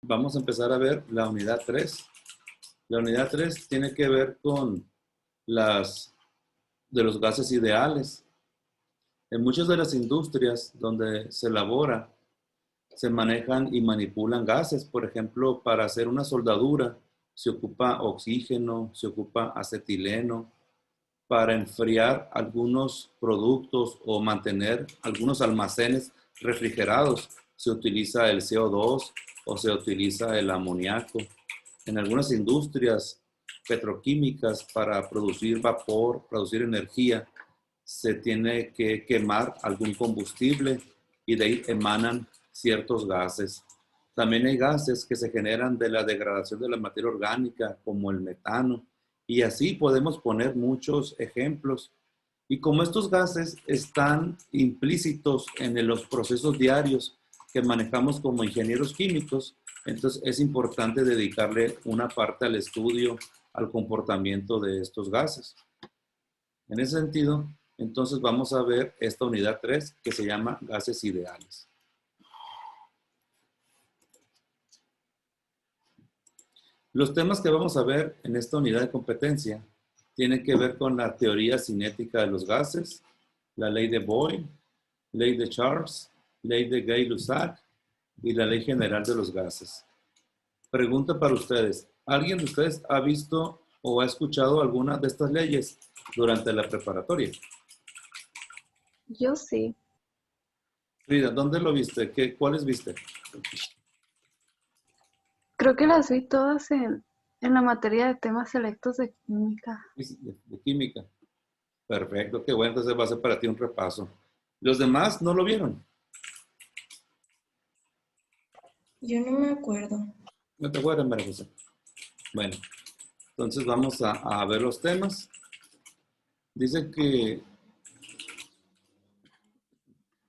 vamos a empezar a ver la unidad 3. La unidad 3 tiene que ver con los gases ideales. En muchas de las industrias donde se elabora, se manejan y manipulan gases. Por ejemplo, para hacer una soldadura se ocupa oxígeno, se ocupa acetileno. Para enfriar algunos productos o mantener algunos almacenes refrigerados se utiliza el CO2 o se utiliza el amoníaco. En algunas industrias petroquímicas, para producir vapor, producir energía, se tiene que quemar algún combustible y de ahí emanan ciertos gases. También hay gases que se generan de la degradación de la materia orgánica, como el metano, y así podemos poner muchos ejemplos. Y como estos gases están implícitos en los procesos diarios que manejamos como ingenieros químicos, entonces es importante dedicarle una parte al estudio, al comportamiento de estos gases. En ese sentido, entonces vamos a ver esta unidad 3 que se llama gases ideales. Los temas que vamos a ver en esta unidad de competencia tienen que ver con la teoría cinética de los gases, la ley de Boyle, ley de Charles, ley de Gay-Lussac y la ley general de los gases. Pregunta para ustedes, ¿alguien de ustedes ha visto o ha escuchado alguna de estas leyes durante la preparatoria? Yo sí. Frida, ¿dónde lo viste? ¿Cuáles viste? Creo que las vi todas en la materia de temas selectos de química. De química. Perfecto, qué bueno, entonces va a ser para ti un repaso. ¿Los demás no lo vieron? Yo no me acuerdo. ¿No te acuerdas, María José? Bueno, entonces vamos a ver los temas. Dice que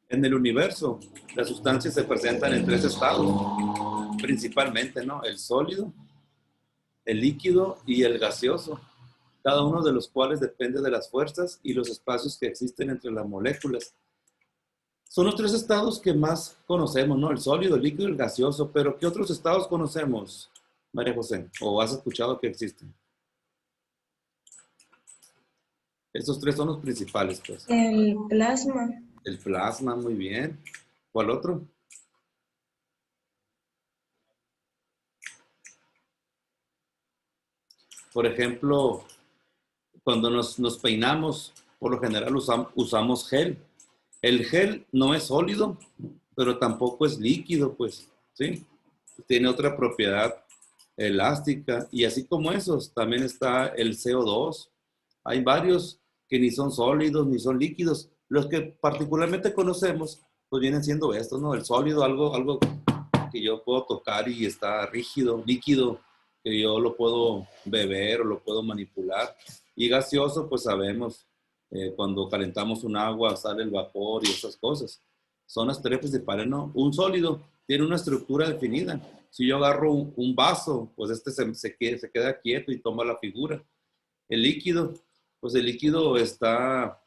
en el universo las sustancias se presentan en 3 estados, principalmente, ¿no? El sólido, el líquido y el gaseoso, cada uno de los cuales depende de las fuerzas y los espacios que existen entre las moléculas. Son los 3 estados que más conocemos, ¿no? El sólido, el líquido y el gaseoso. Pero ¿qué otros estados conocemos, María José? ¿O has escuchado que existen? Estos 3 son los principales, pues. El plasma. El plasma, muy bien. ¿Cuál otro? Por ejemplo, cuando nos peinamos, por lo general usamos gel. El gel no es sólido, pero tampoco es líquido, pues, ¿sí? Tiene otra propiedad elástica. Y así como esos, también está el CO2. Hay varios que ni son sólidos ni son líquidos. Los que particularmente conocemos, pues vienen siendo estos, ¿no? El sólido, algo que yo puedo tocar y está rígido, líquido, que yo lo puedo beber o lo puedo manipular. Y gaseoso, pues sabemos, cuando calentamos un agua sale el vapor y esas cosas. Son las 3 principales, ¿no? Un sólido tiene una estructura definida. Si yo agarro un vaso, pues se queda quieto y toma la figura. El líquido, pues el líquido está,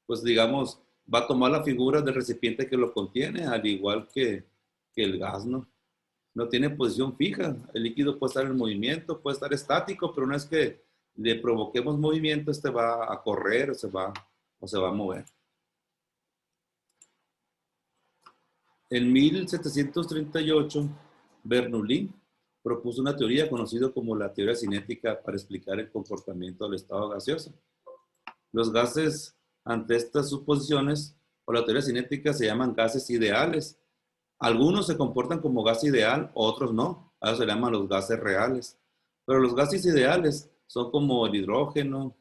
pues digamos, va a tomar la figura del recipiente que lo contiene, al igual que el gas, ¿no? No tiene posición fija. El líquido puede estar en movimiento, puede estar estático, pero una vez que le provoquemos movimiento, este va a correr o se va a mover. En 1738, Bernoulli propuso una teoría conocida como la teoría cinética para explicar el comportamiento del estado gaseoso. Los gases, ante estas suposiciones o la teoría cinética, se llaman gases ideales. Algunos se comportan como gas ideal, otros no. A eso se llaman los gases reales. Pero los gases ideales son como el hidrógeno,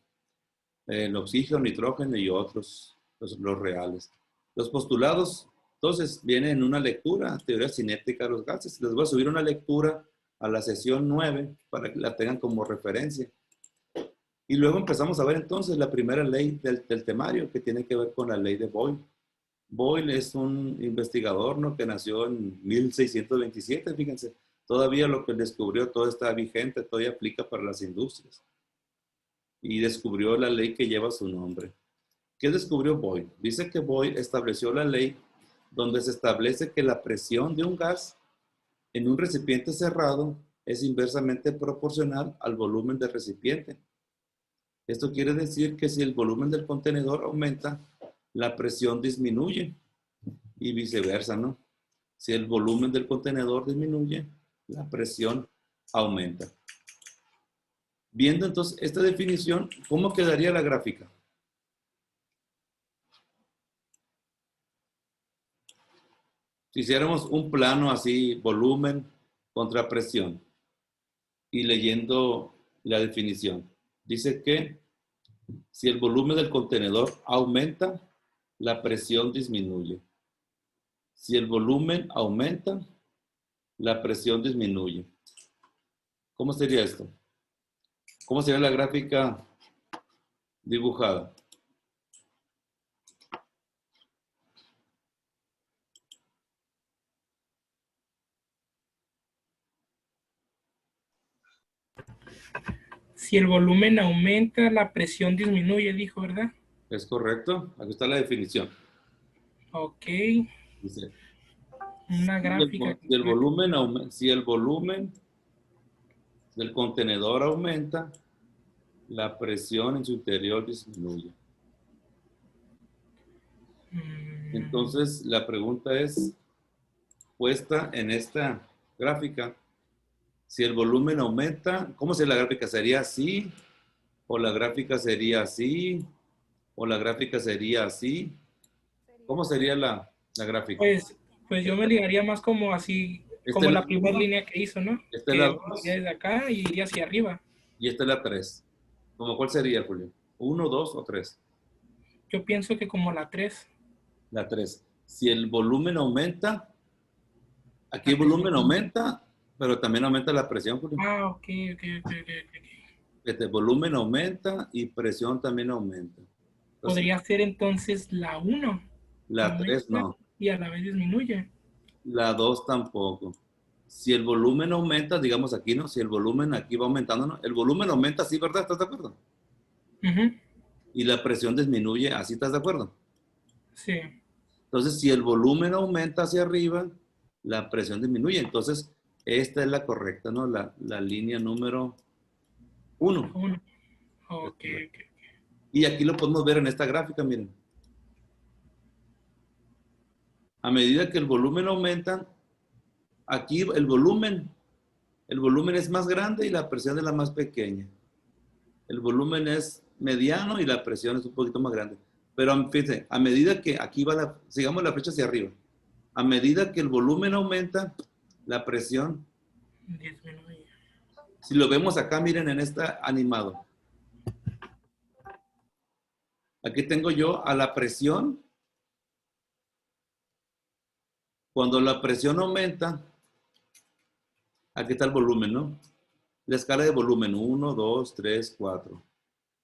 el oxígeno, nitrógeno y otros, los reales. Los postulados, entonces, vienen en una lectura, teoría cinética de los gases. Les voy a subir una lectura a la sesión 9 para que la tengan como referencia. Y luego empezamos a ver entonces la primera ley del temario, que tiene que ver con la ley de Boyle. Boyle es un investigador, ¿no?, que nació en 1627, fíjense. Todavía lo que descubrió, todo está vigente, todavía aplica para las industrias. Y descubrió la ley que lleva su nombre. ¿Qué descubrió Boyle? Dice que Boyle estableció la ley donde se establece que la presión de un gas en un recipiente cerrado es inversamente proporcional al volumen del recipiente. Esto quiere decir que si el volumen del contenedor aumenta, la presión disminuye y viceversa, ¿no? Si el volumen del contenedor disminuye, la presión aumenta. Viendo entonces esta definición, ¿cómo quedaría la gráfica? Si hiciéramos un plano así, volumen contra presión, y leyendo la definición, dice que si el volumen del contenedor aumenta, la presión disminuye. Si el volumen aumenta, la presión disminuye. ¿Cómo sería esto? ¿Cómo sería la gráfica dibujada? Si el volumen aumenta, la presión disminuye, dijo, ¿verdad? ¿Es correcto? Aquí está la definición. Ok. Dice, Una gráfica. si el volumen del contenedor aumenta, la presión en su interior disminuye. Entonces, la pregunta es, puesta en esta gráfica, si el volumen aumenta, ¿cómo sería la gráfica? ¿Sería así? ¿O la gráfica sería así? ¿O la gráfica sería así? ¿Cómo sería la gráfica? Pues yo me ligaría más como así, como la primera línea que hizo, ¿no? Esta Que es la 2 iría desde acá y iría hacia arriba. y esta es la 3. ¿Cómo cuál sería, Julio? ¿1, 2 o 3? Yo pienso que como la 3. La 3. Si el volumen aumenta, aquí el volumen aumenta, pero también aumenta la presión, Julio. Ah, ok. Este volumen aumenta y presión también aumenta. Entonces, Podría ser entonces la 1. La 3 no. Y a la vez disminuye. La 2 tampoco. Si el volumen aumenta, digamos aquí, ¿no? Si el volumen aquí va aumentando, ¿no? El volumen aumenta así, ¿verdad? ¿Estás de acuerdo? Y la presión disminuye, ¿así estás de acuerdo? Sí. Entonces, si el volumen aumenta hacia arriba, la presión disminuye. Entonces, esta es la correcta, ¿no? La línea número 1. Ok. Y aquí lo podemos ver en esta gráfica, miren. A medida que el volumen aumenta, aquí el volumen es más grande y la presión es la más pequeña. El volumen es mediano y la presión es un poquito más grande. Pero fíjense, a medida que aquí va sigamos la flecha hacia arriba. A medida que el volumen aumenta, la presión disminuye. Si lo vemos acá, miren en esta animado. Aquí tengo yo a la presión. Cuando la presión aumenta, aquí está el volumen, ¿no? La escala de volumen, 1, 2, 3, 4.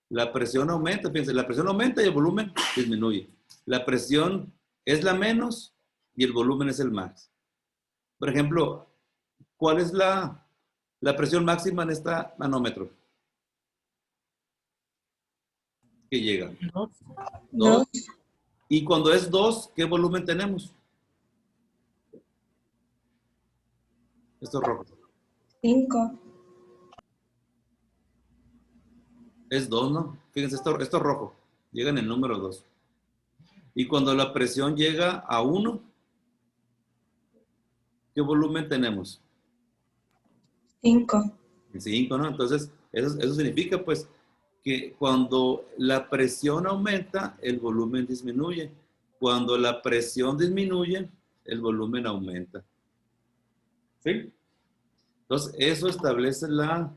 La presión aumenta, fíjense, la presión aumenta y el volumen disminuye. La presión es la menos y el volumen es el más. Por ejemplo, ¿cuál es la presión máxima en este manómetro? Que llega. 2. Y cuando es 2, ¿qué volumen tenemos? Esto es rojo. 5. Es 2, ¿no? Fíjense, esto es rojo. Llega en el número 2. Y cuando la presión llega a 1, ¿qué volumen tenemos? 5. 5, ¿no? Entonces, eso significa, pues, que cuando la presión aumenta, el volumen disminuye. Cuando la presión disminuye, el volumen aumenta. ¿Sí? Entonces, eso establece A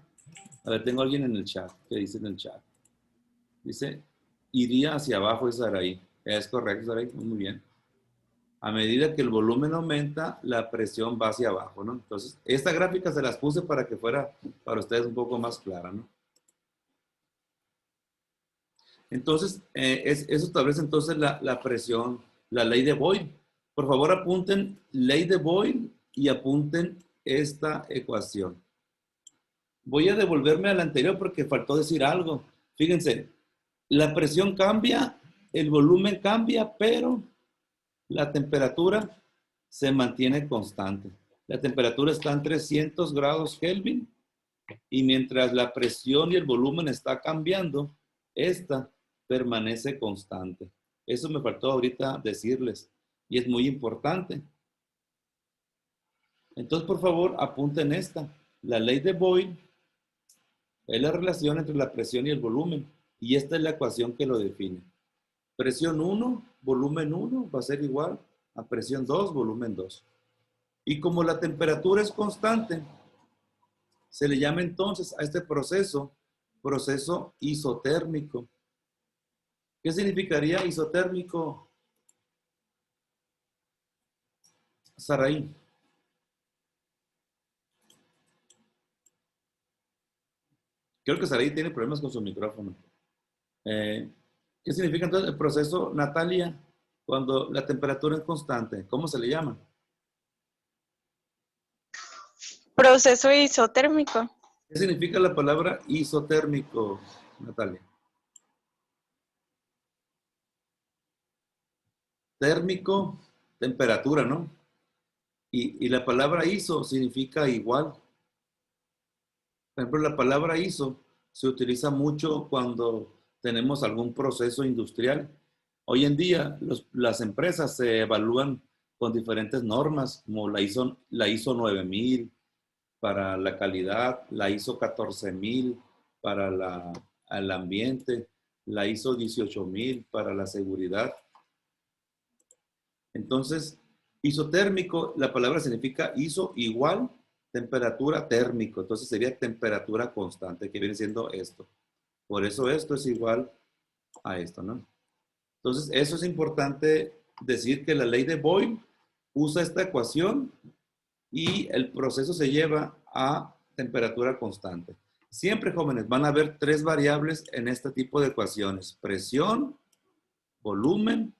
ver, tengo a alguien en el chat. ¿Qué dice en el chat? Dice, iría hacia abajo, es Saraí. Es correcto, Saraí. Muy bien. A medida que el volumen aumenta, la presión va hacia abajo, ¿no? Entonces, esta gráfica se las puse para que fuera para ustedes un poco más clara, ¿no? Entonces, eso establece entonces la presión, la ley de Boyle. Por favor, apunten ley de Boyle y apunten esta ecuación. Voy a devolverme al anterior porque faltó decir algo. Fíjense, la presión cambia, el volumen cambia, pero la temperatura se mantiene constante. La temperatura está en 300 grados Kelvin y mientras la presión y el volumen está cambiando, esta permanece constante. Eso me faltó ahorita decirles y es muy importante. Entonces, por favor, apunten esta. La ley de Boyle es la relación entre la presión y el volumen y esta es la ecuación que lo define. Presión 1, volumen 1 va a ser igual a presión 2, volumen 2. Y como la temperatura es constante, se le llama entonces a este proceso isotérmico. ¿Qué significaría isotérmico, Saraí? Creo que Saraí tiene problemas con su micrófono. ¿Qué significa entonces el proceso, Natalia, cuando la temperatura es constante? ¿Cómo se le llama? Proceso isotérmico. ¿Qué significa la palabra isotérmico, Natalia? Térmico, temperatura, ¿no? Y la palabra iso significa igual. Por ejemplo, la palabra ISO se utiliza mucho cuando tenemos algún proceso industrial. Hoy en día las empresas se evalúan con diferentes normas, como la ISO 9000 para la calidad, la ISO 14000 para el ambiente, la ISO 18000 para la seguridad. Entonces, isotérmico, la palabra significa ISO igual temperatura térmico, entonces sería temperatura constante, que viene siendo esto. Por eso esto es igual a esto, ¿no? Entonces, eso es importante decir que la ley de Boyle usa esta ecuación y el proceso se lleva a temperatura constante. Siempre, jóvenes, van a haber tres variables en este tipo de ecuaciones: presión, volumen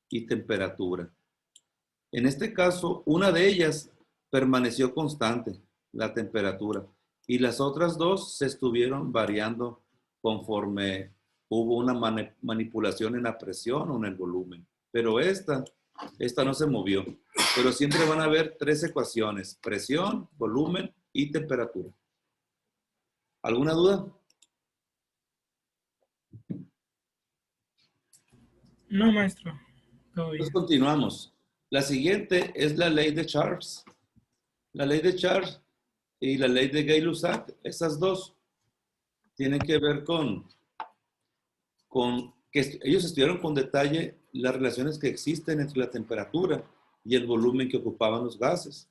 y temperatura. En este caso, una de ellas permaneció constante, la temperatura, y las otras dos se estuvieron variando conforme hubo una manipulación en la presión o en el volumen. Pero esta no se movió. Pero siempre van a haber tres ecuaciones: presión, volumen y temperatura. ¿Alguna duda? No, maestro. Todo bien. Entonces continuamos. La siguiente es la ley de Charles. La ley de Charles y la ley de Gay-Lussac, esas dos tienen que ver con que ellos estudiaron con detalle las relaciones que existen entre la temperatura y el volumen que ocupaban los gases.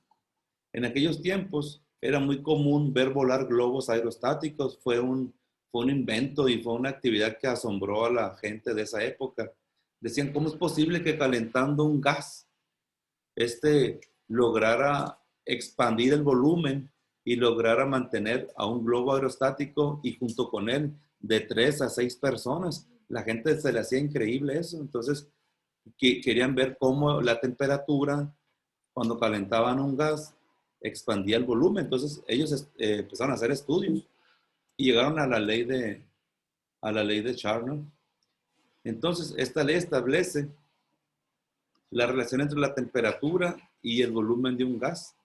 En aquellos tiempos era muy común ver volar globos aerostáticos. Fue un invento y fue una actividad que asombró a la gente de esa época. Decían, ¿cómo es posible que calentando un gas lograra expandir el volumen y lograra mantener a un globo aerostático y junto con él de 3 a 6 personas? La gente se le hacía increíble eso. Entonces, querían ver cómo la temperatura, cuando calentaban un gas, expandía el volumen. Entonces, ellos empezaron a hacer estudios y llegaron a la ley de Charnow. Entonces, esta ley establece la relación entre la temperatura y el volumen de un gas.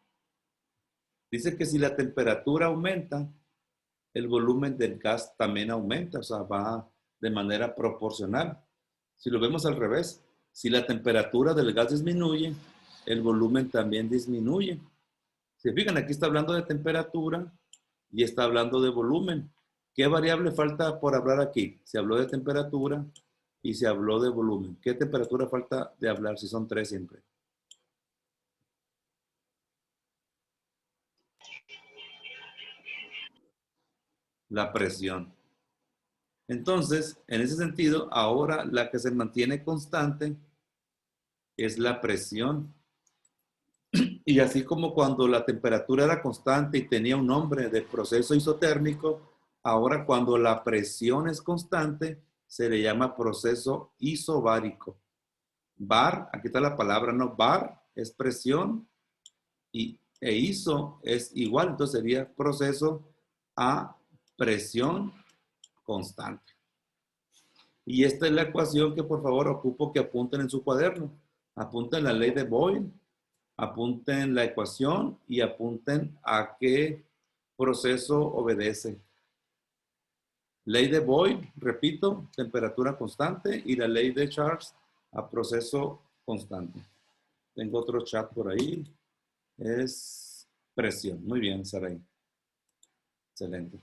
Dice que si la temperatura aumenta, el volumen del gas también aumenta, o sea, va de manera proporcional. Si lo vemos al revés, si la temperatura del gas disminuye, el volumen también disminuye. Se fijan, aquí está hablando de temperatura y está hablando de volumen. ¿Qué variable falta por hablar aquí? Se habló de temperatura y se habló de volumen. ¿Qué temperatura falta de hablar si son 3 siempre? La presión. Entonces, en ese sentido, ahora la que se mantiene constante es la presión. Y así como cuando la temperatura era constante y tenía un nombre de proceso isotérmico, ahora cuando la presión es constante, se le llama proceso isobárico. Bar, aquí está la palabra, ¿no? Bar es presión e iso es igual, entonces sería proceso a presión constante. Y esta es la ecuación que por favor ocupo que apunten en su cuaderno. Apunten la ley de Boyle Apunten la ecuación y apunten a qué proceso obedece. Ley de Boyle, repito, temperatura constante, y la ley de Charles a proceso constante. Tengo otro chat por ahí. Es presión. Muy bien, Saray. Excelente.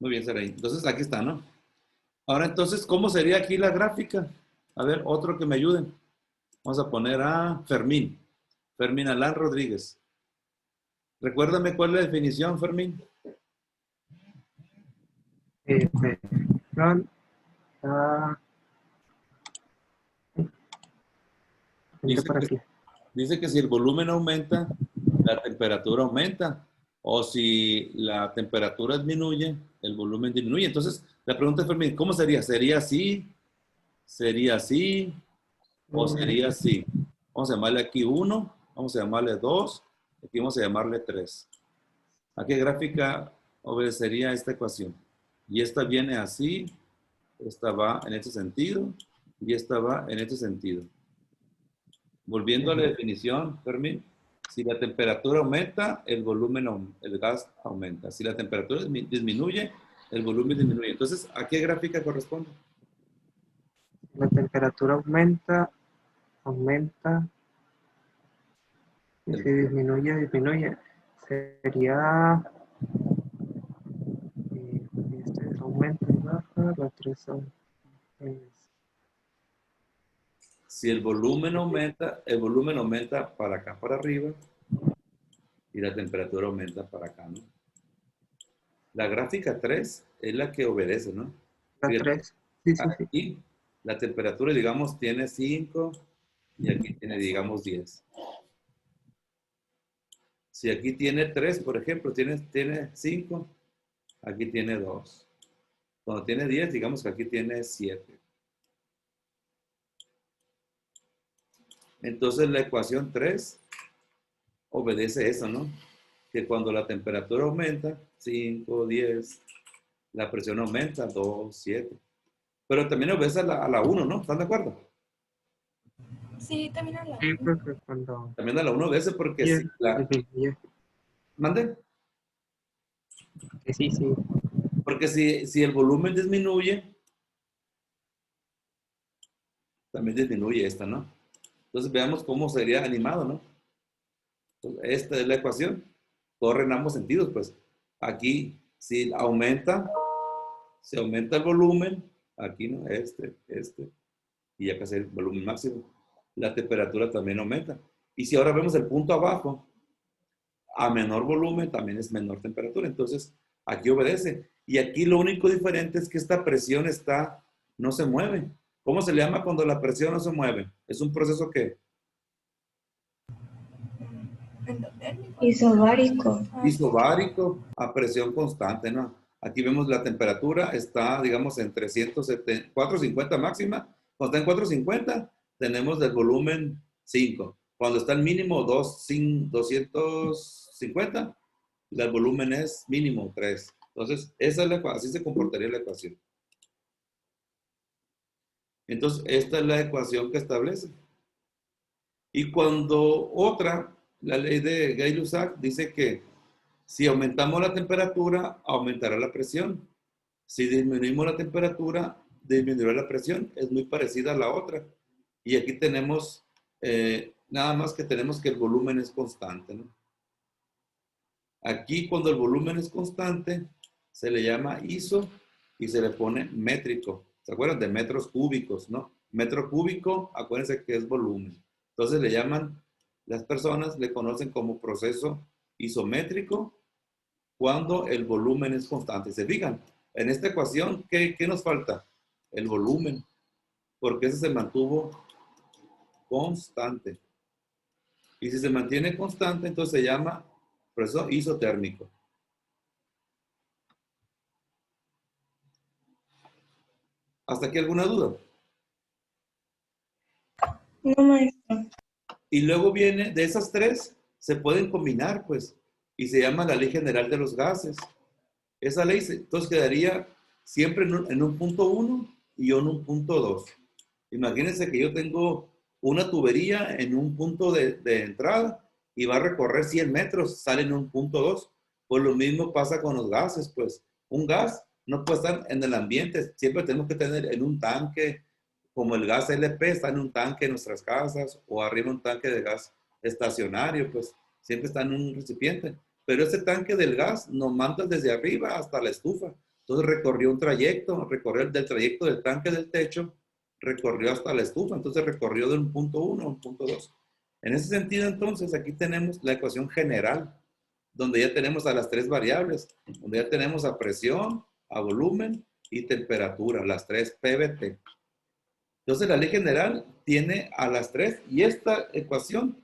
Muy bien, Saray. Entonces, aquí está, ¿no? Ahora, entonces, ¿cómo sería aquí la gráfica? A ver, otro que me ayude. Vamos a poner a Fermín. Fermín Alán Rodríguez. Recuérdame cuál es la definición, Fermín. Perdón. Dice que si el volumen aumenta, la temperatura aumenta. O si la temperatura disminuye, el volumen disminuye. Entonces, la pregunta es, Fermín, ¿cómo sería? ¿Sería así? ¿Sería así? ¿O sería así? Vamos a llamarle aquí 1, vamos a llamarle 2, aquí vamos a llamarle 3. ¿A qué gráfica obedecería esta ecuación? Y esta viene así, esta va en este sentido, y esta va en este sentido. Volviendo a la definición, Fermín, si la temperatura aumenta, el volumen, el gas aumenta. Si la temperatura disminuye, el volumen disminuye. Entonces, ¿a qué gráfica corresponde? La temperatura aumenta. Y si disminuye. Sería... este aumenta y baja, la 3 son... Si el volumen aumenta para acá, para arriba, y la temperatura aumenta para acá, ¿no? La gráfica 3 es la que obedece, ¿no? La 3. Sí. Aquí la temperatura, digamos, tiene 5 y aquí tiene, digamos, 10. Si aquí tiene 3, por ejemplo, tiene 5, aquí tiene 2. Cuando tiene 10, digamos que aquí tiene 7. Entonces la ecuación 3 obedece eso, ¿no? Que cuando la temperatura aumenta, 5, 10, la presión aumenta, 2, 7. Pero también obedece a la 1, ¿no? ¿Están de acuerdo? Sí, también a la... Sí, porque cuando... También a la 1 obedece porque si la... ¿Mande? Sí. Porque si el volumen disminuye, también disminuye esta, ¿no? Entonces veamos cómo sería animado, ¿no? Entonces, esta es la ecuación. Corre en ambos sentidos, pues. Aquí, si aumenta, se aumenta el volumen, aquí, ¿no? Y acá es el volumen máximo. La temperatura también aumenta. Y si ahora vemos el punto abajo, a menor volumen también es menor temperatura. Entonces, aquí obedece. Y aquí lo único diferente es que esta presión no se mueve. ¿Cómo se le llama cuando la presión no se mueve? Es un proceso que... Isobárico. Isobárico a presión constante, ¿no? Aquí vemos la temperatura, está, digamos, en 450 máxima. Cuando está en 450, tenemos del volumen 5. Cuando está en mínimo 250, el volumen es mínimo 3. Entonces, así se comportaría la ecuación. Entonces, esta es la ecuación que establece. Y cuando la ley de Gay-Lussac dice que si aumentamos la temperatura, aumentará la presión. Si disminuimos la temperatura, disminuirá la presión. Es muy parecida a la otra. Y aquí tenemos, nada más que tenemos que el volumen es constante, ¿no? Aquí cuando el volumen es constante, se le llama iso y se le pone métrico. ¿Se acuerdan de metros cúbicos, no? Metro cúbico, acuérdense que es volumen. Entonces las personas le conocen como proceso isométrico cuando el volumen es constante. ¿Se fijan? En esta ecuación, ¿qué nos falta? El volumen, porque ese se mantuvo constante. Y si se mantiene constante, entonces se llama proceso isotérmico. ¿Hasta aquí alguna duda? No, maestro. Y luego viene, de esas tres, se pueden combinar, pues, y se llama la ley general de los gases. Esa ley, entonces, quedaría siempre en un punto 1 y yo en un punto 2. Imagínense que yo tengo una tubería en un punto de entrada y va a recorrer 100 metros, sale en un punto 2. Pues lo mismo pasa con los gases, pues. Un gas no puede estar en el ambiente, siempre tenemos que tener en un tanque, como el gas LP está en un tanque en nuestras casas, o arriba un tanque de gas estacionario, pues siempre está en un recipiente. Pero ese tanque del gas nos manda desde arriba hasta la estufa. Entonces recorrió un trayecto, recorrió del trayecto del tanque del techo, recorrió hasta la estufa, entonces recorrió de un punto 1 a un punto 2. En ese sentido, entonces, aquí tenemos la ecuación general, donde ya tenemos a las tres variables, donde ya tenemos a presión, a volumen y temperatura, las tres PBT. Entonces, la ley general tiene a las tres, y esta ecuación,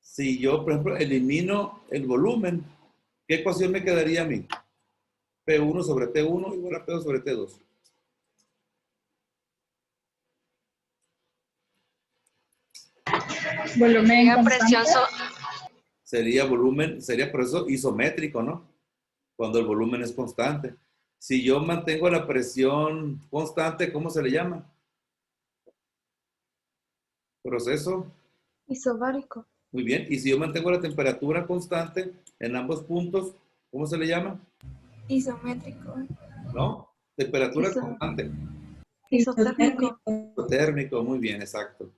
si yo, por ejemplo, elimino el volumen, ¿qué ecuación me quedaría a mí? P1 sobre T1 igual a P2 sobre T2. Volumen Llega presión constante. Sería volumen, sería proceso isométrico, ¿no? Cuando el volumen es constante. Si yo mantengo la presión constante, ¿cómo se le llama? Proceso. Isobárico. Muy bien. Y si yo mantengo la temperatura constante en ambos puntos, ¿cómo se le llama? Isométrico. ¿No? Temperatura Iso- constante. Isotérmico. Térmico, muy bien, exacto.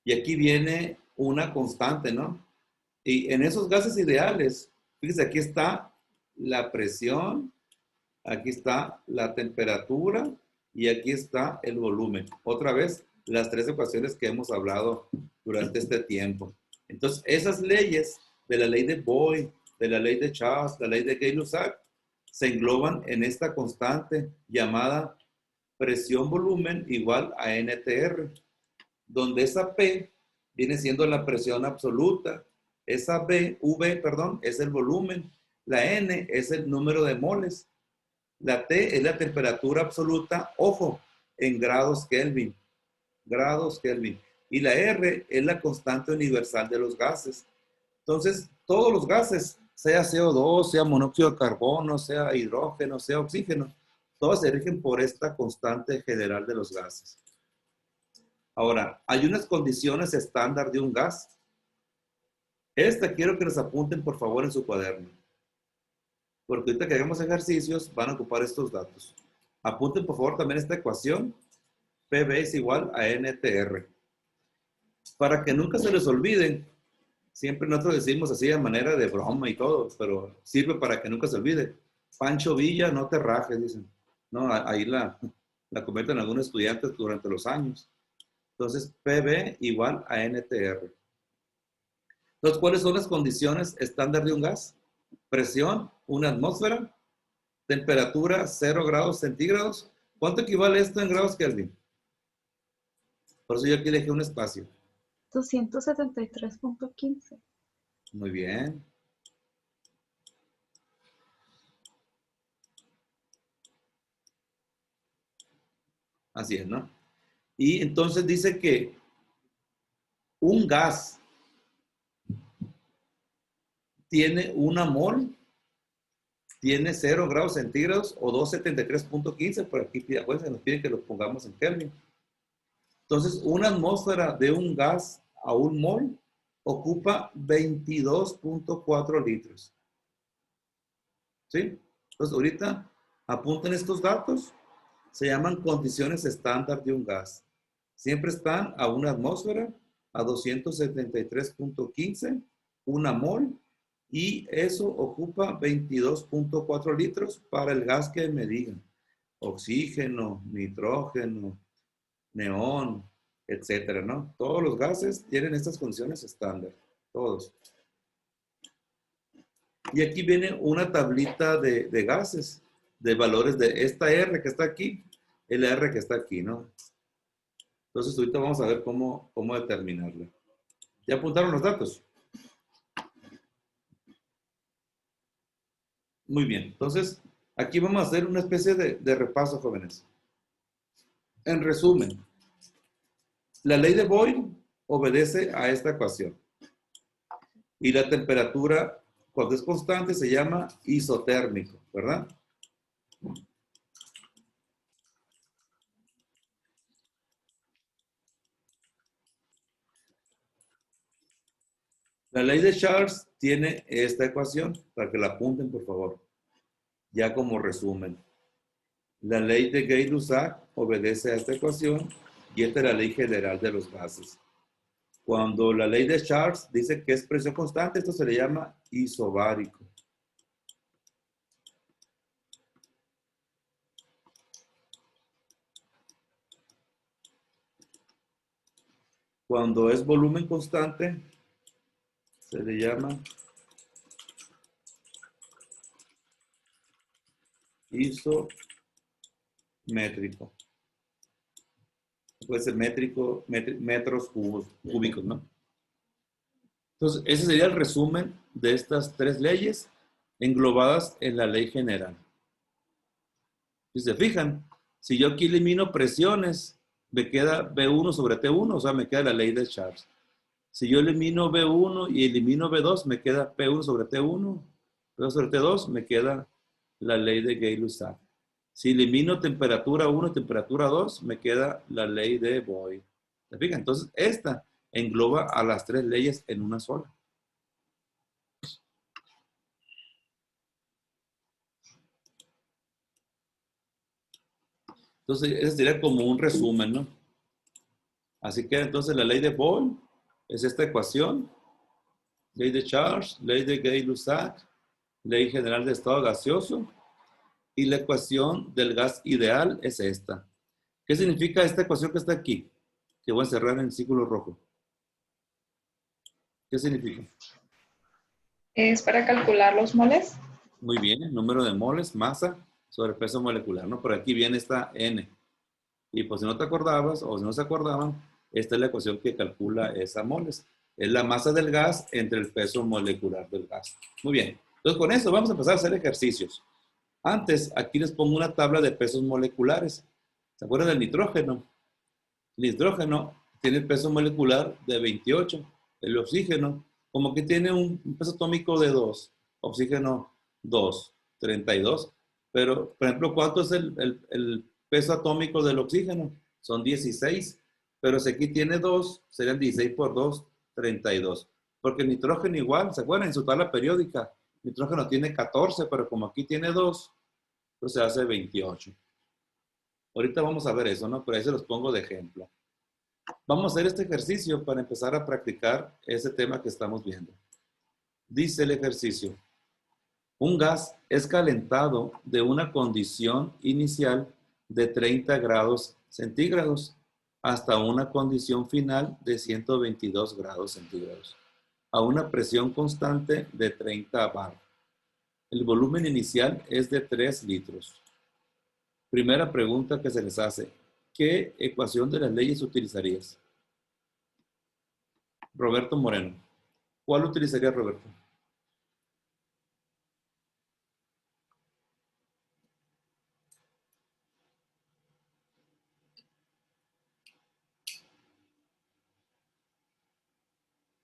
Y aquí viene una constante, ¿no? Y en esos gases ideales, fíjese, aquí está la presión, aquí está la temperatura y aquí está el volumen. Otra vez, las tres ecuaciones que hemos hablado durante este tiempo. Entonces, esas leyes de la ley de Boyle, de la ley de Charles, la ley de Gay-Lussac, se engloban en esta constante llamada presión-volumen igual a NTR, donde esa P viene siendo la presión absoluta, esa V, perdón, es el volumen, la N es el número de moles, la T es la temperatura absoluta, ojo, en grados Kelvin, y la R es la constante universal de los gases. Entonces, todos los gases, sea CO2, sea monóxido de carbono, sea hidrógeno, sea oxígeno, todos se rigen por esta constante general de los gases. Ahora, hay unas condiciones estándar de un gas. Esta quiero que les apunten, por favor, en su cuaderno. Porque ahorita que hagamos ejercicios, van a ocupar estos datos. Apunten, por favor, también esta ecuación. PV es igual a NTR. Para que nunca se les olviden, siempre nosotros decimos así de manera de broma y todo, pero sirve para que nunca se olvide. Pancho Villa, no te rajes, dicen. No, ahí la cometen algunos estudiantes durante los años. Entonces, PV igual a NTR. Entonces, ¿cuáles son las condiciones estándar de un gas? Presión, 1 atmósfera. Temperatura, 0 grados centígrados. ¿Cuánto equivale esto en grados Kelvin? Por eso yo aquí dejé un espacio. 273.15. Muy bien. Así es, ¿no? Y entonces dice que un gas tiene 1 mol, tiene 0 grados centígrados o 273.15, por aquí pues, nos piden que lo pongamos en Kelvin. Entonces, una atmósfera de un gas a 1 mol ocupa 22.4 litros. ¿Sí? Entonces, ahorita apunten estos datos. Se llaman condiciones estándar de un gas. Siempre están a 1 atmósfera, a 273.15, 1 mol, y eso ocupa 22.4 litros para el gas que me digan. Oxígeno, nitrógeno, neón, etcétera, ¿no? Todos los gases tienen estas condiciones estándar, todos. Y aquí viene una tablita de gases, de valores de esta R que está aquí, el R que está aquí, ¿no? Entonces ahorita vamos a ver cómo determinarla. ¿Ya apuntaron los datos? Muy bien, entonces aquí vamos a hacer una especie de repaso, jóvenes. En resumen, la ley de Boyle obedece a esta ecuación. Y la temperatura, cuando es constante, se llama isotérmico, ¿verdad? La ley de Charles tiene esta ecuación, para que la apunten, por favor, ya como resumen. La ley de Gay-Lussac obedece a esta ecuación y esta es la ley general de los gases. Cuando la ley de Charles dice que es presión constante, esto se le llama isobárico. Cuando es volumen constante, se le llama isométrico. Puede ser métrico, metros cúbicos, ¿no? Entonces, ese sería el resumen de estas tres leyes englobadas en la ley general. Si se fijan, si yo aquí elimino presiones, me queda B1 sobre T1, o sea, me queda la ley de Charles. Si yo elimino B1 y elimino B2, me queda P1 sobre T1, P2 sobre T2, me queda la ley de Gay-Lussac. Si elimino temperatura 1 y temperatura 2, me queda la ley de Boyle. ¿Se fijan? Entonces, esta engloba a las tres leyes en una sola. Entonces, ese sería como un resumen, ¿no? Así que entonces la ley de Boyle es esta ecuación, ley de Charles, ley de Gay-Lussac, ley general de estado gaseoso, y la ecuación del gas ideal es esta. ¿Qué significa esta ecuación que está aquí? Que voy a cerrar en el círculo rojo. ¿Qué significa? ¿Es para calcular los moles? Muy bien, el número de moles, masa sobre peso molecular, ¿no? Por aquí viene esta N. Y pues si no te acordabas o si no se acordaban, esta es la ecuación que calcula esa moles. Es la masa del gas entre el peso molecular del gas. Muy bien. Entonces con eso vamos a empezar a hacer ejercicios. Antes, aquí les pongo una tabla de pesos moleculares. ¿Se acuerdan del nitrógeno? El nitrógeno tiene el peso molecular de 28. El oxígeno, como que tiene un peso atómico de 2. Oxígeno 2, 32. Pero, por ejemplo, ¿cuánto es el peso atómico del oxígeno? Son 16. Pero si aquí tiene 2, serían 16 por 2, 32. Porque el nitrógeno igual, ¿se acuerdan? En su tabla periódica, el nitrógeno tiene 14, pero como aquí tiene 2, entonces hace 28. Ahorita vamos a ver eso, ¿no? Pero ahí se los pongo de ejemplo. Vamos a hacer este ejercicio para empezar a practicar ese tema que estamos viendo. Dice el ejercicio: un gas es calentado de una condición inicial de 30 grados centígrados hasta una condición final de 122 grados centígrados a una presión constante de 30 bar. El volumen inicial es de 3 litros. Primera pregunta que se les hace: ¿qué ecuación de las leyes utilizarías? Roberto Moreno. ¿Cuál utilizaría Roberto?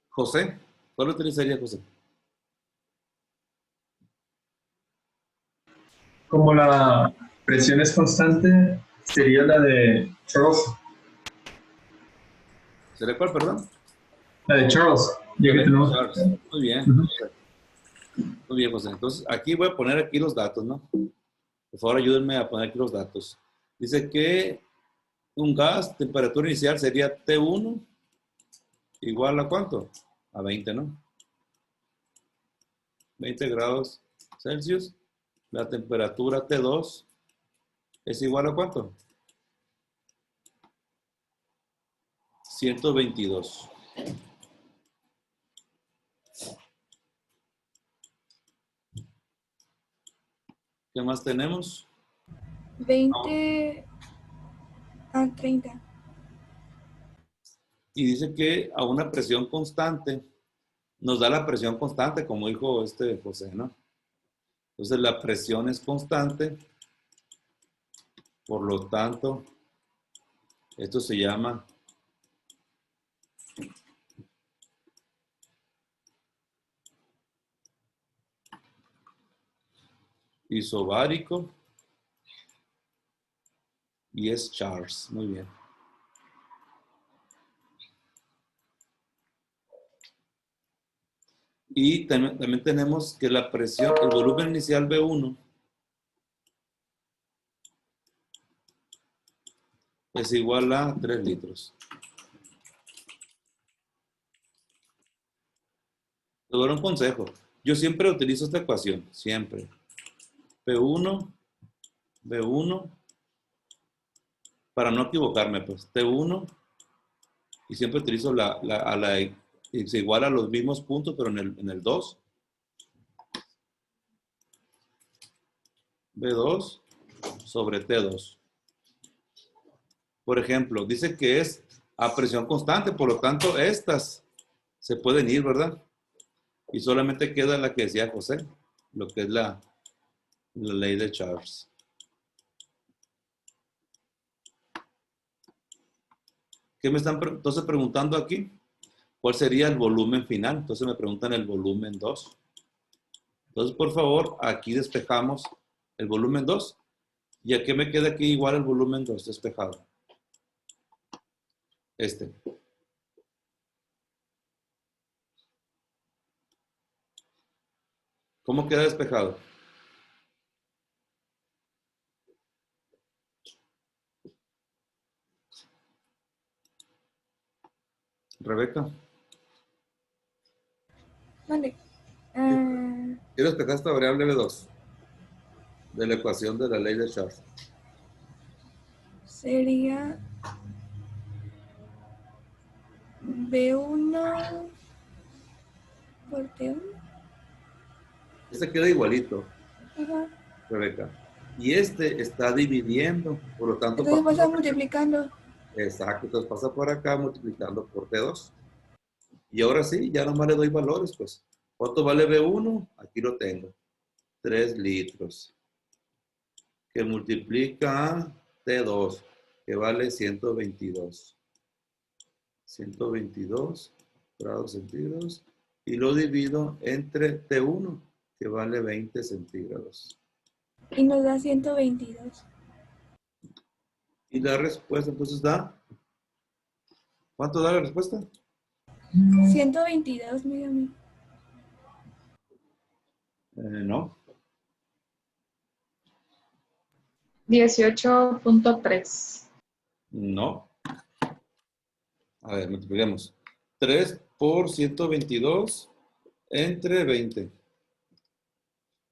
José. ¿Cuál utilizaría José? Como la presión es constante, sería la de Charles. ¿Sería cuál, perdón? La de Charles. Ya que tenemos. Charles. Muy bien. Muy bien, José. Entonces, aquí voy a poner aquí los datos, ¿no? Por favor, ayúdenme a poner aquí los datos. Dice que un gas, temperatura inicial sería T1 igual a ¿cuánto? A 20, ¿no? 20 grados Celsius. La temperatura T2 es igual a ¿cuánto? 122. ¿Qué más tenemos? 20 a 30. Y dice que a una presión constante, nos da la presión constante, como dijo José, ¿no? Entonces la presión es constante, por lo tanto, esto se llama isobárico y es Charles. Muy bien. Y también tenemos que la presión, el volumen inicial B1 es igual a 3 litros. Te doy un consejo. Yo siempre utilizo esta ecuación, siempre. P1, B1, para no equivocarme, pues, T1, y siempre utilizo es igual a los mismos puntos, pero en el 2. B2 sobre T2. Por ejemplo, dice que es a presión constante, por lo tanto, estas se pueden ir, ¿verdad? Y solamente queda la que decía José, lo que es la ley de Charles. ¿Qué me están entonces preguntando aquí? ¿Cuál sería el volumen final? Entonces me preguntan el volumen 2. Entonces, por favor, aquí despejamos el volumen 2. ¿Y a qué me queda aquí igual el volumen 2 despejado? Este. ¿Cómo queda despejado? Rebeca. Vale. ¿Qué despejar esta variable B2? De la ecuación de la ley de Charles. Sería B1 por T1. Este queda igualito, Ajá. Rebeca. Y este está dividiendo, por lo tanto... Entonces vas a multiplicando. Exacto, entonces pasa por acá multiplicando por T2. Y ahora sí, ya nomás le doy valores, pues. ¿Cuánto vale B1? Aquí lo tengo. 3 litros. Que multiplica a T2, que vale 122. 122 grados centígrados. Y lo divido entre T1, que vale 20 centígrados. Y nos da 122. Y la respuesta entonces da... ¿Cuánto da la respuesta? 122, mira a mí. No. 18.3. No. A ver, multipliquemos. 3 por 122 entre 20.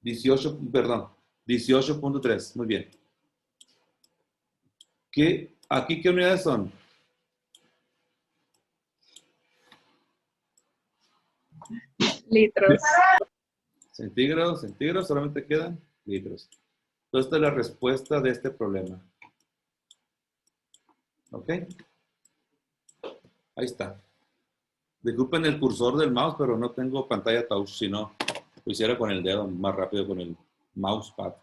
18, perdón, 18.3. Muy bien. ¿Aquí qué unidades son? Litros. Centígrados, solamente quedan litros. Entonces, esta es la respuesta de este problema. ¿Ok? Ahí está. Disculpen el cursor del mouse, pero no tengo pantalla touch, si no, lo hiciera con el dedo más rápido con el mousepad.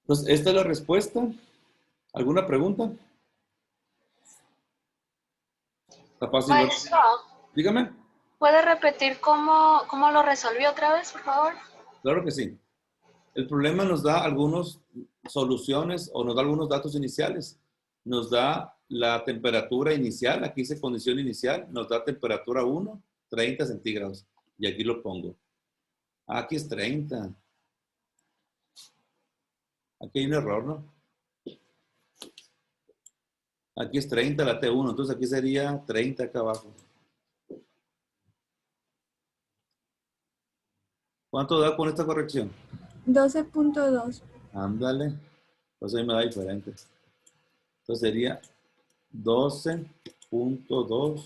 Entonces, esta es la respuesta. ¿Alguna pregunta? ¿Está fácil? Maestro, Dígame. ¿puede repetir cómo lo resolvió otra vez, por favor? Claro que sí. El problema nos da algunas soluciones o nos da algunos datos iniciales. Nos da la temperatura inicial, aquí dice condición inicial, nos da temperatura 1, 30 centígrados. Y aquí lo pongo. Aquí es 30. Aquí hay un error, ¿no? Aquí es 30 la T1, entonces aquí sería 30 acá abajo. ¿Cuánto da con esta corrección? 12.2. Ándale. Pues ahí me da diferente. Entonces sería 12.2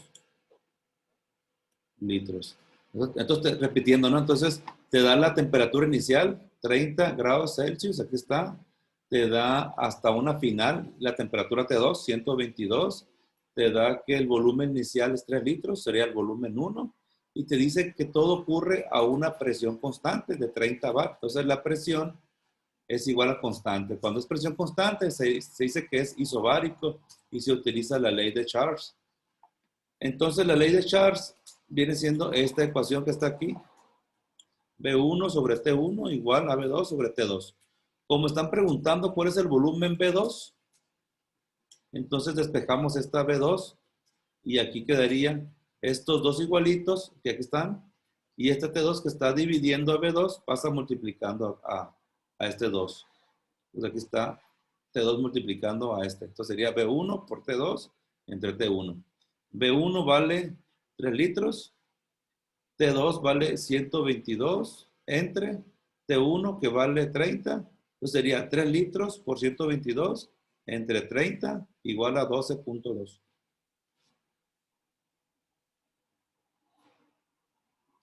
litros. Entonces, repitiendo, ¿no? Entonces, te da la temperatura inicial, 30 grados Celsius, aquí está. Te da hasta una final, la temperatura T2, 122. Te da que el volumen inicial es 3 litros, sería el volumen 1. Y te dice que todo ocurre a una presión constante de 30 bar. Entonces, la presión es igual a constante. Cuando es presión constante, se dice que es isobárico y se utiliza la ley de Charles. Entonces, la ley de Charles viene siendo esta ecuación que está aquí. B1 sobre T1 igual a B2 sobre T2. Como están preguntando cuál es el volumen B2, entonces despejamos esta B2 y aquí quedarían estos dos igualitos que aquí están Y este T2 que está dividiendo a B2 pasa multiplicando a este 2. Entonces aquí está T2 multiplicando a este. Entonces sería B1 por T2 entre T1. B1 vale 3 litros. T2 vale 122 entre T1 que vale 30. Entonces sería 3 litros por 122 entre 30 igual a 12.2.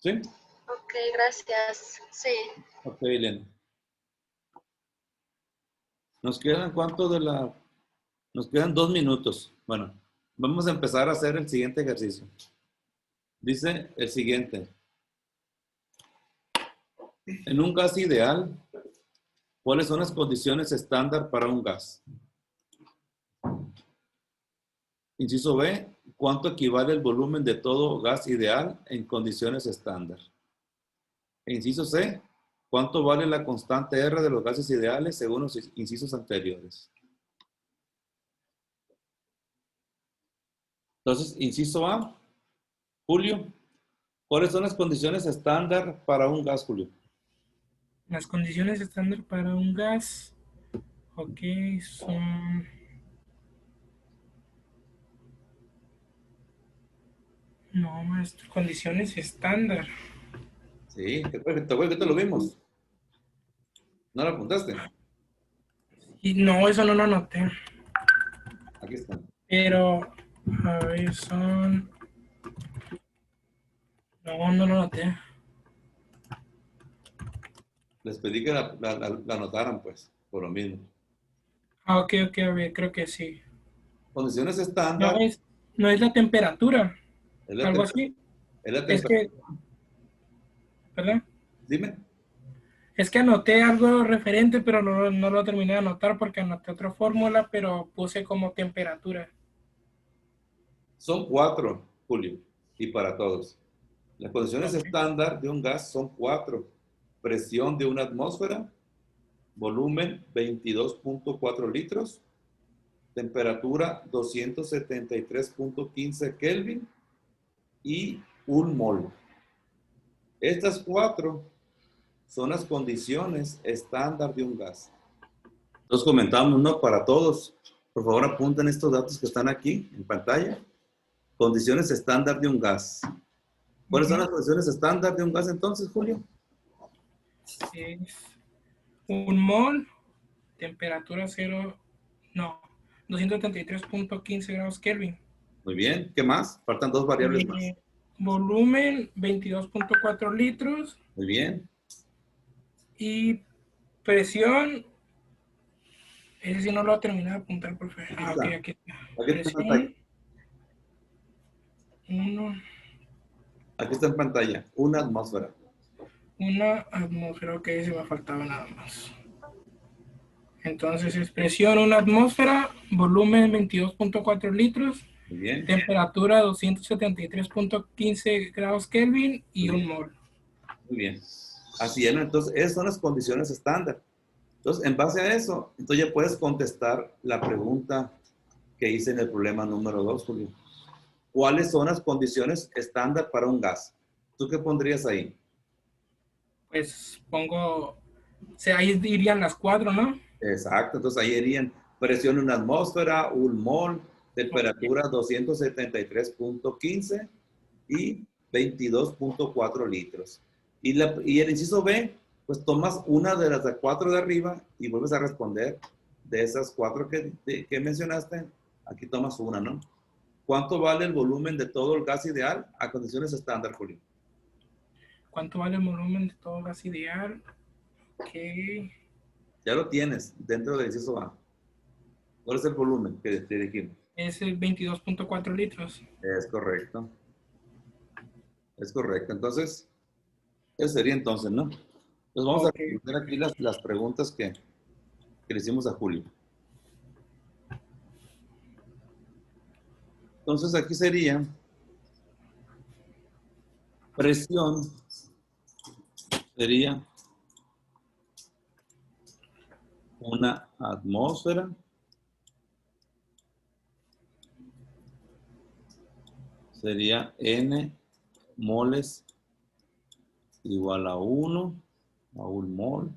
¿Sí? Ok, gracias. Sí. Ok, Elena. Nos quedan cuánto de la... Nos quedan 2 minutos. Bueno, vamos a empezar a hacer el siguiente ejercicio. Dice el siguiente. En un gas ideal, ¿cuáles son las condiciones estándar para un gas? Inciso B, ¿cuánto equivale el volumen de todo gas ideal en condiciones estándar? E inciso C, ¿cuánto vale la constante R de los gases ideales según los incisos anteriores? Entonces, inciso A, Julio, ¿cuáles son las condiciones estándar para un gas, Julio? Las condiciones estándar para un gas, ok, son... No, maestro, condiciones estándar. Sí, te acuerdas que te lo vimos. ¿No lo apuntaste? Y no, eso no lo anoté. Aquí está. Pero, a ver, son... No lo anoté. Les pedí que la anotaran, pues, por lo mismo. Ah, ok, a ver, creo que sí. Condiciones No estándar. es, no es la temperatura, Es la algo así. Es la Es que, ¿verdad? Dime. Es que anoté algo referente, pero no lo terminé de anotar porque anoté otra fórmula, pero puse como temperatura. Son 4, Julio, y para todos. Las condiciones Ok. estándar de un gas son 4. Presión de una atmósfera, volumen 22.4 litros, temperatura 273.15 Kelvin y 1 mol. Estas 4 son las condiciones estándar de un gas. Entonces comentamos, ¿no? Para todos, por favor apunten estos datos que están aquí en pantalla. Condiciones estándar de un gas. ¿Cuáles son las condiciones estándar de un gas entonces, Julio? Es 1 mol, temperatura 273.15 grados Kelvin. Muy bien. ¿Qué más? Faltan 2 variables más. Volumen 22.4 litros Muy bien. y presión, ese sí no lo he terminado de apuntar, por favor. Ah, ok, aquí está. Aquí está en pantalla. Aquí está en pantalla. Una atmósfera. Una atmósfera, ok, se me faltaba nada más. Entonces es presión 1 atmósfera, volumen 22.4 litros, Muy bien. temperatura 273.15 grados Kelvin y 1 mol. Muy bien. Así es, ¿no? Entonces, esas son las condiciones estándar. Entonces, en base a eso, entonces ya puedes contestar la pregunta que hice en el problema número 2, Julio. ¿Cuáles son las condiciones estándar para un gas? ¿Tú qué pondrías ahí? Pues pongo, o sea, ahí irían las 4, ¿no? Exacto, entonces ahí irían presión en una atmósfera, 1 mol, temperatura 273.15 y 22.4 litros. Y el inciso B, pues tomas una de las 4 de arriba y vuelves a responder de esas 4 que mencionaste. Aquí tomas una, ¿no? ¿Cuánto vale el volumen de todo el gas ideal a condiciones estándar, Julio? ¿Cuánto vale el volumen de todo gas ideal? Ok. Ya lo tienes dentro del inciso A. ¿Cuál es el volumen que te dijimos? Es el 22.4 litros. Es correcto. Es correcto. Entonces, eso sería entonces, ¿no? Entonces vamos a responder aquí las preguntas que le hicimos a Julio. Entonces aquí sería presión, sería una atmósfera, sería N moles igual a 1, a un mol.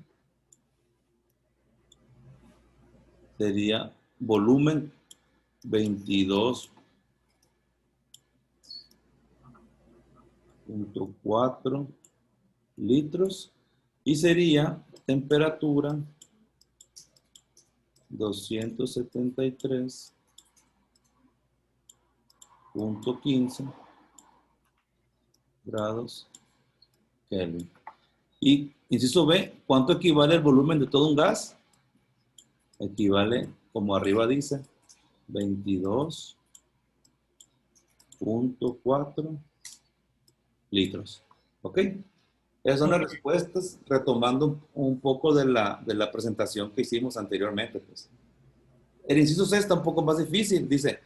Sería volumen 22.4 litros y sería temperatura 273.15 grados Kelvin. Y inciso B, ¿cuánto equivale el volumen de todo un gas? Equivale, como arriba dice, 22.4 litros. ¿Ok? Esas son las respuestas, retomando un poco de la presentación que hicimos anteriormente. Pues. El inciso C está un poco más difícil. Dice,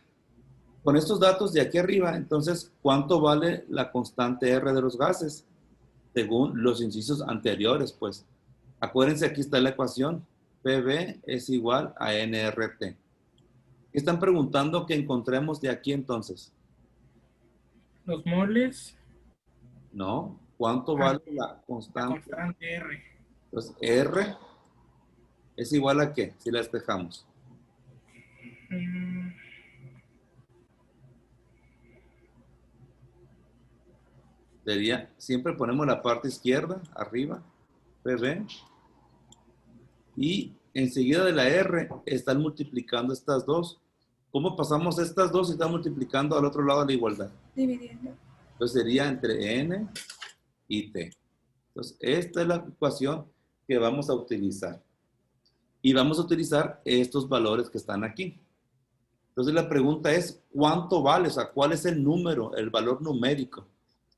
con estos datos de aquí arriba, entonces, ¿cuánto vale la constante R de los gases? Según los incisos anteriores, pues. Acuérdense, aquí está la ecuación. PV es igual a NRT. ¿Qué están preguntando que encontremos de aquí entonces? Los moles. No. ¿Cuánto vale la constante? La constante R. Entonces, R es igual a ¿qué? Si la despejamos. Sería, siempre ponemos la parte izquierda, arriba, PV. Y enseguida de la R están multiplicando estas dos. ¿Cómo pasamos estas dos y están multiplicando al otro lado de la igualdad? Dividiendo. Entonces sería entre N y T. Entonces, esta es la ecuación que vamos a utilizar. Y vamos a utilizar estos valores que están aquí. Entonces, la pregunta es, ¿cuánto vale? O sea, ¿cuál es el número, el valor numérico?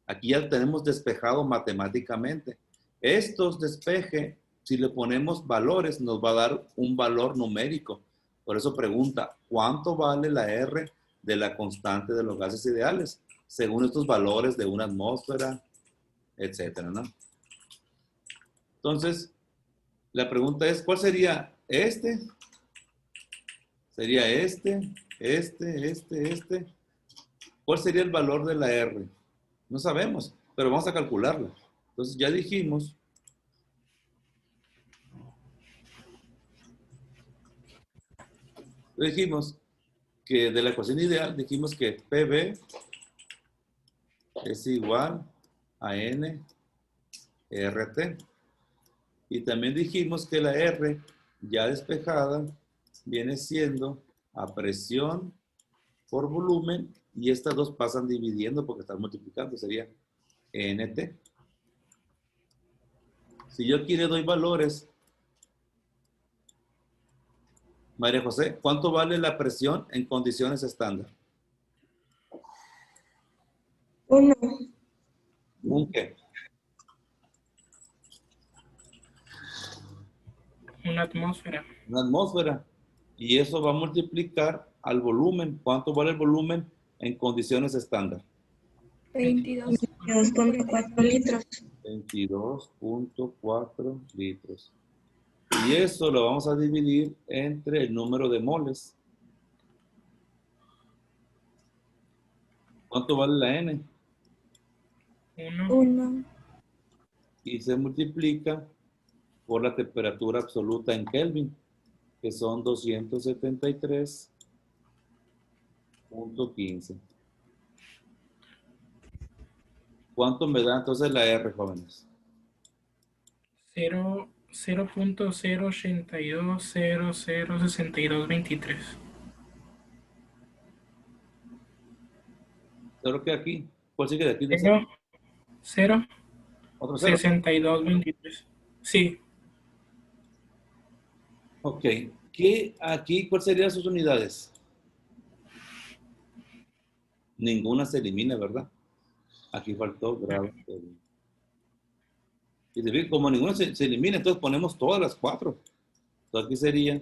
Aquí ya tenemos despejado matemáticamente. Estos despeje, si le ponemos valores, nos va a dar un valor numérico. Por eso pregunta, ¿cuánto vale la R de la constante de los gases ideales? Según estos valores de una atmósfera, etcétera, ¿no? Entonces, la pregunta es, ¿cuál sería este? Sería este. ¿Cuál sería el valor de la R? No sabemos, pero vamos a calcularla. Entonces, ya dijimos que de la ecuación ideal, dijimos que PV es igual a N RT. Y también dijimos que la R ya despejada viene siendo a presión por volumen y estas dos pasan dividiendo porque están multiplicando, sería NT. Si yo aquí le doy valores, María José, ¿cuánto vale la presión en condiciones estándar? 1. ¿Un qué? Una atmósfera. Una atmósfera. Y eso va a multiplicar al volumen. ¿Cuánto vale el volumen en condiciones estándar? 22.4 litros. 22.4 litros. Y eso lo vamos a dividir entre el número de moles. ¿Cuánto vale la N? 1. Y se multiplica por la temperatura absoluta en Kelvin, que son 273.15. ¿Cuánto me da entonces la R, jóvenes? 0.082006223. ¿Cero que aquí? ¿Cuál sigue de aquí? 0. ¿Otro cero? 6223. Sí. Ok. Aquí, ¿cuáles serían sus unidades? Ninguna se elimina, ¿verdad? Aquí faltó grado. Y se ve, como ninguna se elimina, entonces ponemos todas las 4. Entonces aquí sería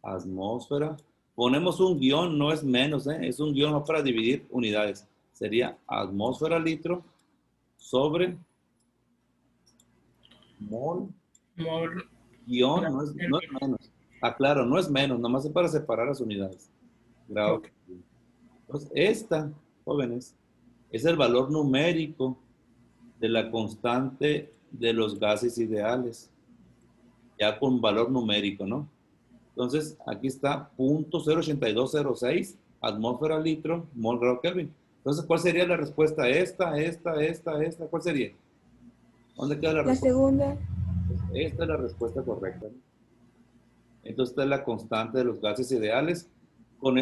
atmósfera. Ponemos un guión, no es menos, es un guión para dividir unidades. Sería atmósfera litro sobre mol. Guión no es menos. Aclaro, no es menos, nomás es para separar las unidades. Grado. Okay. Entonces, esta, jóvenes, es el valor numérico de la constante de los gases ideales, ya con valor numérico, ¿no? Entonces, aquí está 0.08206 atmósfera litro mol grado Kelvin. Entonces, ¿cuál sería la respuesta? Esta. ¿Cuál sería? ¿Dónde queda la La respuesta? segunda. Esta es la respuesta correcta, ¿no? Entonces, esta es la constante de los gases ideales con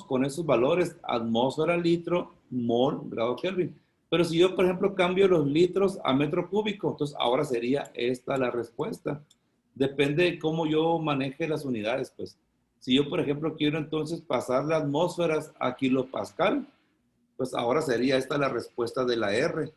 con esos valores, atmósfera litro mol grado Kelvin. Pero si yo, por ejemplo, cambio los litros a metro cúbico, entonces ahora sería esta la respuesta. Depende de cómo yo maneje las unidades, pues. Si yo, por ejemplo, quiero entonces pasar las atmósferas a kilopascal, pues ahora sería esta la respuesta de la R.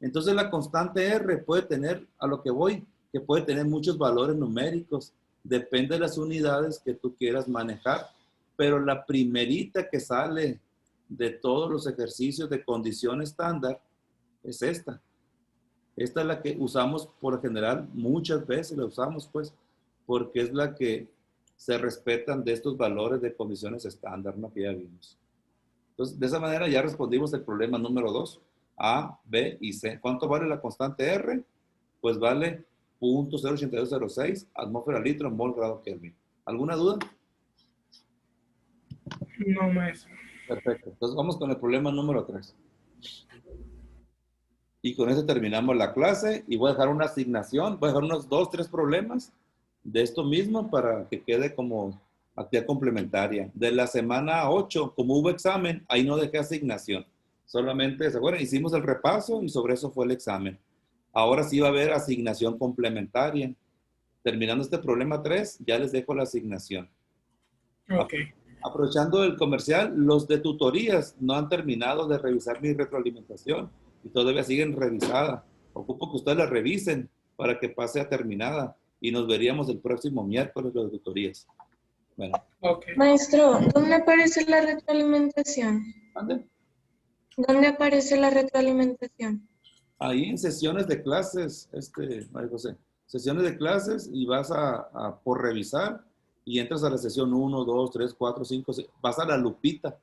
Entonces la constante R puede tener, a lo que voy, que puede tener muchos valores numéricos. Depende de las unidades que tú quieras manejar. Pero la primerita que sale de todos los ejercicios de condición estándar es esta. Esta es la que usamos por lo general, muchas veces la usamos pues, porque es la que se respetan de estos valores de condiciones estándar, ¿no? Que ya vimos. Entonces, de esa manera ya respondimos el problema número 2, A, B y C. ¿Cuánto vale la constante R? Pues vale 0.08206 atmósfera litro mol grado Kelvin. ¿Alguna duda? No, maestro. Perfecto. Entonces vamos con el problema número 3. Y con eso terminamos la clase y voy a dejar una asignación, voy a dejar unos 2, 3 problemas de esto mismo para que quede como actividad complementaria. De la semana 8, como hubo examen, ahí no dejé asignación. Solamente, ¿se acuerdan? Hicimos el repaso y sobre eso fue el examen. Ahora sí va a haber asignación complementaria. Terminando este problema 3, ya les dejo la asignación. Ok. Aprovechando el comercial, los de tutorías no han terminado de revisar mi retroalimentación y todavía siguen revisada. Ocupo que ustedes la revisen para que pase a terminada y nos veríamos el próximo miércoles los de tutorías. Bueno, Ok. Maestro, ¿dónde aparece la retroalimentación? ¿ande? ¿Dónde aparece la retroalimentación? Ahí en sesiones de clases, María José, sesiones de clases y vas por revisar y entras a la sesión 1, 2, 3, 4, 5, 6, vas a la lupita,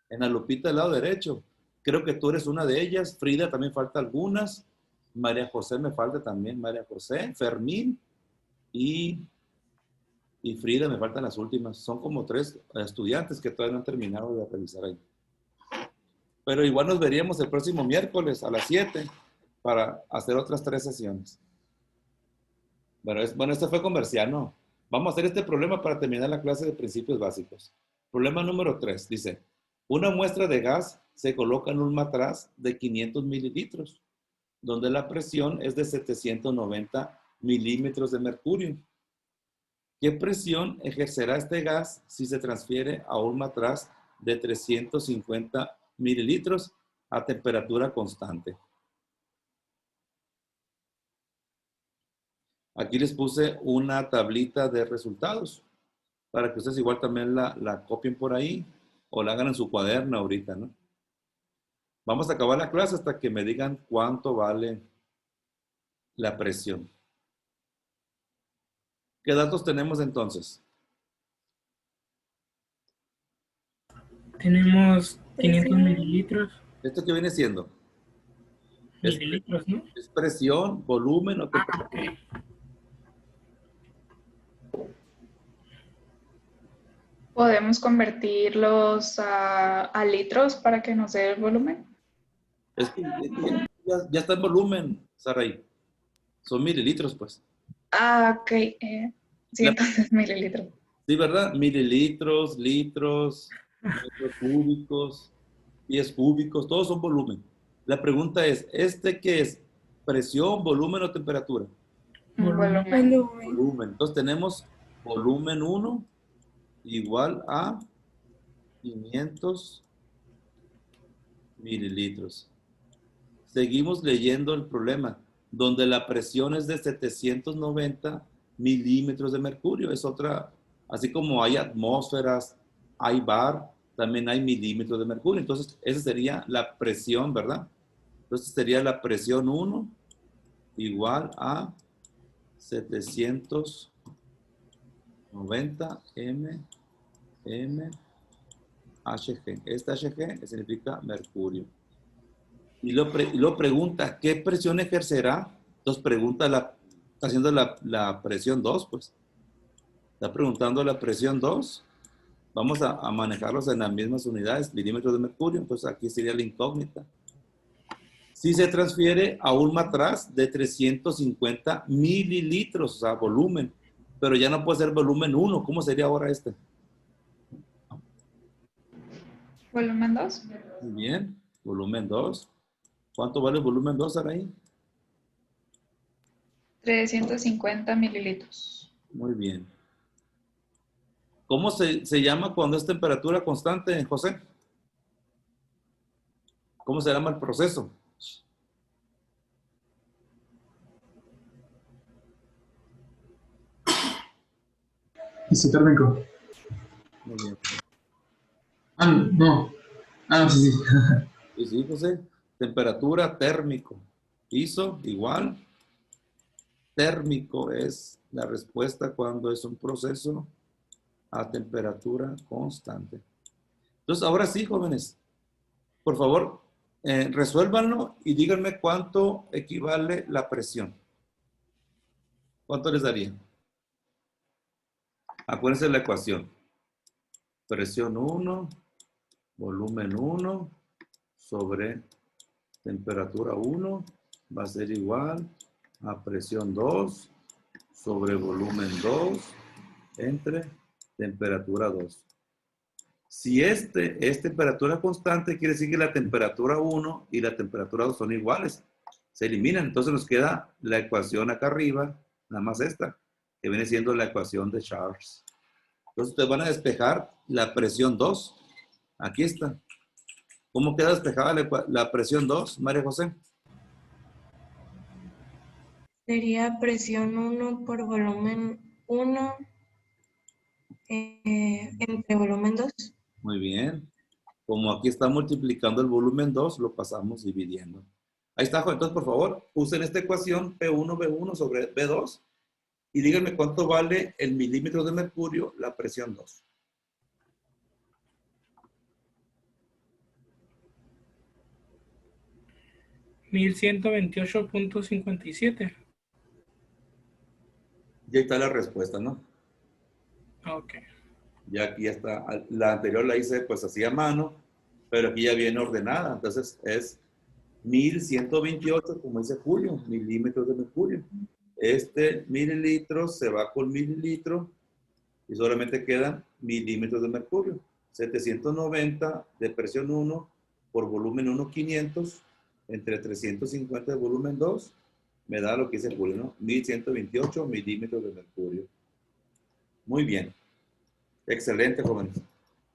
en la lupita del lado derecho. Creo que tú eres una de ellas, Frida también falta algunas, María José me falta también, María José, Fermín y Frida me faltan las últimas. Son como 3 estudiantes que todavía no han terminado de revisar ahí. Pero igual nos veríamos el próximo miércoles a las 7 para hacer otras 3 sesiones. Bueno, este fue comercial, ¿no? Vamos a hacer este problema para terminar la clase de principios básicos. Problema número 3, dice, una muestra de gas se coloca en un matraz de 500 mililitros, donde la presión es de 790 milímetros de mercurio. ¿Qué presión ejercerá este gas si se transfiere a un matraz de 350 mililitros a temperatura constante? Aquí les puse una tablita de resultados para que ustedes igual también la copien por ahí o la hagan en su cuaderno ahorita, ¿no? Vamos a acabar la clase hasta que me digan cuánto vale la presión. ¿Qué datos tenemos entonces? Tenemos 500 mililitros. ¿Esto qué viene siendo? Mililitros, ¿no? ¿Es presión, volumen o temperatura? Ok. ¿Podemos convertirlos a litros para que nos dé el volumen? Es que ya está en volumen, Saray. Son mililitros, pues. Ok. Sí, entonces mililitros. Sí, ¿verdad? Mililitros, litros, metros cúbicos, pies cúbicos, todos son volumen. La pregunta es, ¿qué es? ¿Presión, volumen o temperatura? Volumen. Volumen. Entonces tenemos volumen 1 igual a 500 mililitros. Seguimos leyendo el problema, donde la presión es de 790 milímetros de mercurio. Es otra, así como hay atmósferas, hay bar, también hay milímetros de mercurio. Entonces, esa sería la presión, ¿verdad? Entonces, sería la presión 1 igual a 790 Hg. Esta Hg significa mercurio. Y lo pregunta, ¿qué presión ejercerá? Entonces pregunta, está haciendo la presión 2, pues. Está preguntando la presión 2. Vamos a manejarlos en las mismas unidades, milímetros de mercurio. Entonces aquí sería la incógnita. Si se transfiere a un matraz de 350 mililitros, o sea, volumen, pero ya no puede ser volumen 1. ¿Cómo sería ahora este? Volumen 2. Muy bien, volumen 2. ¿Cuánto vale el volumen 2, Araí? 350 mililitros. Muy bien. ¿Cómo se llama cuando es temperatura constante, José? ¿Cómo se llama el proceso? Isotérmico. Muy bien. No. Sí. Sí, sí, José. Temperatura térmico. ISO igual. Térmico es la respuesta cuando es un proceso a temperatura constante. Entonces, ahora sí, jóvenes, por favor, resuélvanlo y díganme cuánto equivale la presión. ¿Cuánto les daría? Acuérdense de la ecuación. Presión 1, volumen 1, sobre temperatura 1, va a ser igual a presión 2, sobre volumen 2, entre temperatura 2. Si este es temperatura constante, quiere decir que la temperatura 1 y la temperatura 2 son iguales. Se eliminan. Entonces nos queda la ecuación acá arriba, nada más esta, que viene siendo la ecuación de Charles. Entonces ustedes van a despejar la presión 2. Aquí está. ¿Cómo queda despejada la presión 2, María José? Sería presión 1 por volumen 1 entre volumen 2. Muy bien. Como aquí está multiplicando el volumen 2, lo pasamos dividiendo. Ahí está, entonces por favor, usen esta ecuación P1V1 sobre V2 y díganme cuánto vale el milímetro de mercurio la presión 2. $1128.57. Ya está la respuesta, ¿no? Ok. Ya aquí está. La anterior la hice pues así a mano, pero aquí ya viene ordenada. Entonces es 1128, como dice Julio, milímetros de mercurio. Este mililitro se va con mililitro y solamente quedan milímetros de mercurio. 790 de presión 1 por volumen 1, 500 entre 350 de volumen 2 me da lo que dice Julio, ¿no? 1128 milímetros de mercurio. Muy bien. Excelente, jóvenes.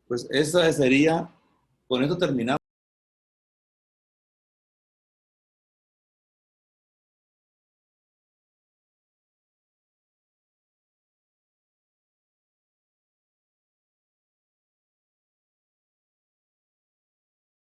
Pues esa sería, con esto terminamos.